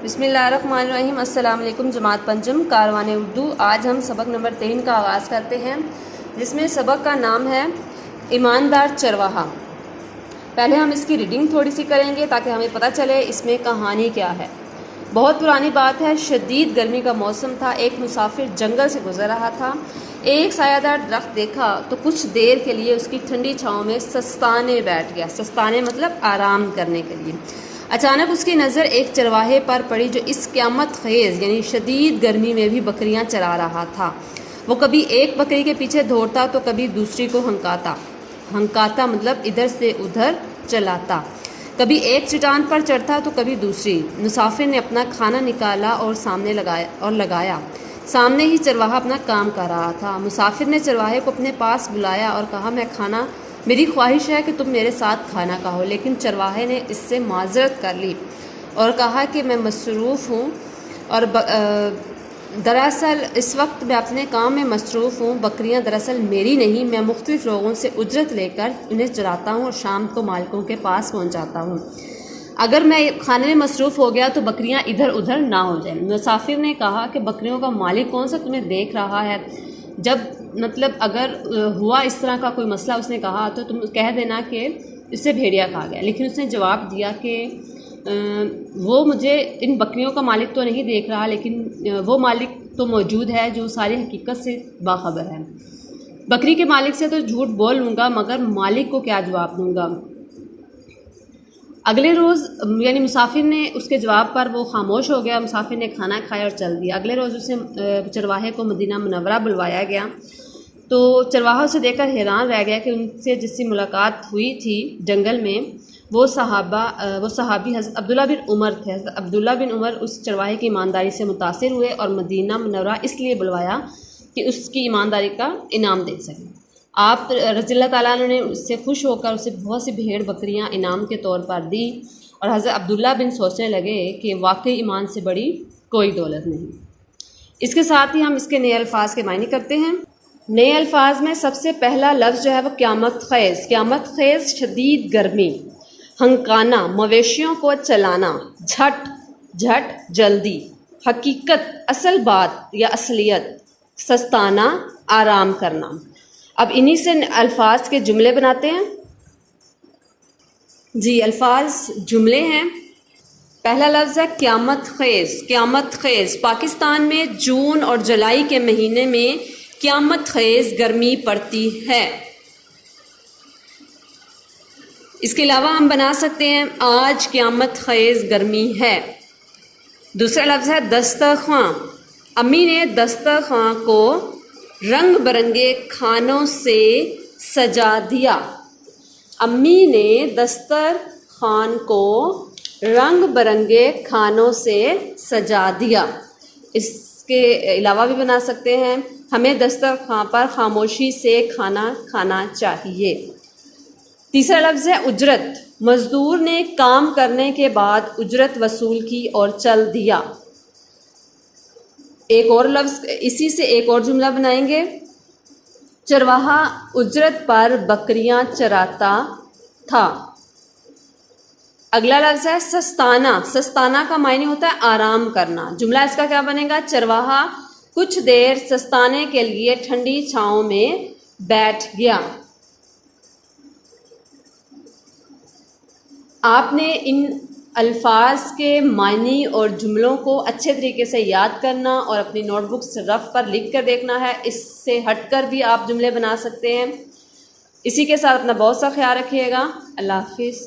बिस्मिल्लाहिर्रहमानिर्रहीम। अस्सलाम वालेकुम। जमात पंचम कारवान उर्दू। आज हम सबक नंबर 3 का आगाज़ करते हैं, जिसमें सबक का नाम है ईमानदार चरवाहा। पहले हम इसकी रीडिंग थोड़ी सी करेंगे ताकि हमें पता चले इसमें कहानी क्या है। बहुत पुरानी बात है, शदीद गर्मी का मौसम था। एक मुसाफिर जंगल से गुजर रहा था। एक सायादार दरख्त देखा तो कुछ देर के लिए उसकी ठंडी छाँव में सस्ताने बैठ गया। सस्ताने मतलब आराम करने के लिए। अचानक उसकी नज़र एक चरवाहे पर पड़ी जो इस क़यामत ख़ेज़ यानी शदीद गर्मी में भी बकरियां चरा रहा था। वो कभी एक बकरी के पीछे दौड़ता तो कभी दूसरी को हंकाता मतलब इधर से उधर चलाता। कभी एक चट्टान पर चढ़ता तो कभी दूसरी। मुसाफिर ने अपना खाना निकाला और सामने लगाया। सामने ही चरवाहा अपना काम कर रहा था। मुसाफिर ने चरवाहे को अपने पास बुलाया और कहा, मेरी ख्वाहिश है कि तुम मेरे साथ खाना खाओ। लेकिन चरवाहे ने इससे माजरत कर ली और कहा कि मैं मसरूफ़ हूँ और दरअसल इस वक्त मैं अपने काम में मसरूफ़ हूँ। बकरियाँ दरअसल मेरी नहीं, मैं मुख्तलिफ़ लोगों से उजरत लेकर उन्हें चराता हूँ और शाम को मालिकों के पास पहुँचाता हूँ। अगर मैं खाने में मसरूफ़ हो गया तो बकरियाँ इधर उधर ना हो जाएं। मुसाफिर ने कहा कि बकरियों का मालिक कौन सा तुम्हें देख रहा है? जब मतलब अगर हुआ इस तरह का कोई मसला, उसने कहा, तो तुम कह देना कि इससे भेड़िया खा गया। लेकिन उसने जवाब दिया कि वो मुझे इन बकरियों का मालिक तो नहीं देख रहा, लेकिन वो मालिक तो मौजूद है जो सारी हकीकत से बाखबर है। बकरी के मालिक से तो झूठ बोल लूँगा, मगर मालिक को क्या जवाब दूँगा? अगले रोज़ यानी मुसाफिर ने उसके जवाब पर वो खामोश हो गया। मुसाफिर ने खाना खाया और चल दिया। अगले रोज़ उसे चरवाहे को मदीना मुनव्वरा बुलवाया गया तो चरवाहा उसे देखकर हैरान रह गया कि उनसे जिससे मुलाकात हुई थी जंगल में, वो सहाबी हज़रत अब्दुल्ला बिन उमर थे। हज़रत अब्दुल्ला बिन उमर उस चरवाहे की ईमानदारी से मुतासिर हुए और मदीना मुनव्वरा इसलिए बुलवाया कि उसकी ईमानदारी का इनाम दे सकें। आप रज़ियल्लाहु ताला ने उससे खुश होकर उसे बहुत सी भेड़ बकरियां इनाम के तौर पर दी और हज़रत अब्दुल्ला बिन सोचने लगे कि वाकई ईमान से बड़ी कोई दौलत नहीं। इसके साथ ही हम इसके नए अल्फाज के मायने करते हैं। नए अल्फाज में सबसे पहला लफ्ज़ जो है वो क़यामत ख़ेज़। क़यामत ख़ेज़ शदीद गर्मी, हंकाना मवेशियों को चलाना, झट झट जल्दी, हकीकत असल बात या असलियत, सस्ताना आराम करना। अब इन्हीं से अल्फाज के जुमले बनाते हैं। जी, अल्फाज जुमले हैं। पहला लफ्ज़ है क़यामत ख़ेज़। क़यामत ख़ेज़ पाकिस्तान में जून और जुलाई के महीने में क़यामत ख़ेज़ गर्मी पड़ती है। इसके अलावा हम बना सकते हैं आज क़यामत ख़ेज़ गर्मी है। दूसरा लफ्ज़ है दस्तरख़्वां। अम्मी ने दस्तरख़्वां को रंग बिरंगे खानों से सजा दिया। अम्मी ने दस्तरख़्वान को रंग बिरंगे खानों से सजा दिया। इसके अलावा भी बना सकते हैं हमें दस्तरख़्वान पर खामोशी से खाना खाना चाहिए। तीसरा लफ्ज़ है उजरत। मज़दूर ने काम करने के बाद उजरत वसूल की और चल दिया। एक और लफ्ज़, इसी से एक और जुमला बनाएंगे। चरवाहा उजरत पर बकरियां चराता था। अगला लफ्ज़ है सस्ताना। सस्ताना का मायने होता है आराम करना। जुमला इसका क्या बनेगा? चरवाहा कुछ देर सस्ताने के लिए ठंडी छाँव में बैठ गया। आपने इन अल्फाज के मायने और जुमलों को अच्छे तरीके से याद करना और अपनी नोटबुक रफ पर लिख कर देखना है। इससे हटकर भी आप जुमले बना सकते हैं। इसी के साथ अपना बहुत सा ख्याल रखिएगा। अल्लाह हाफिज़।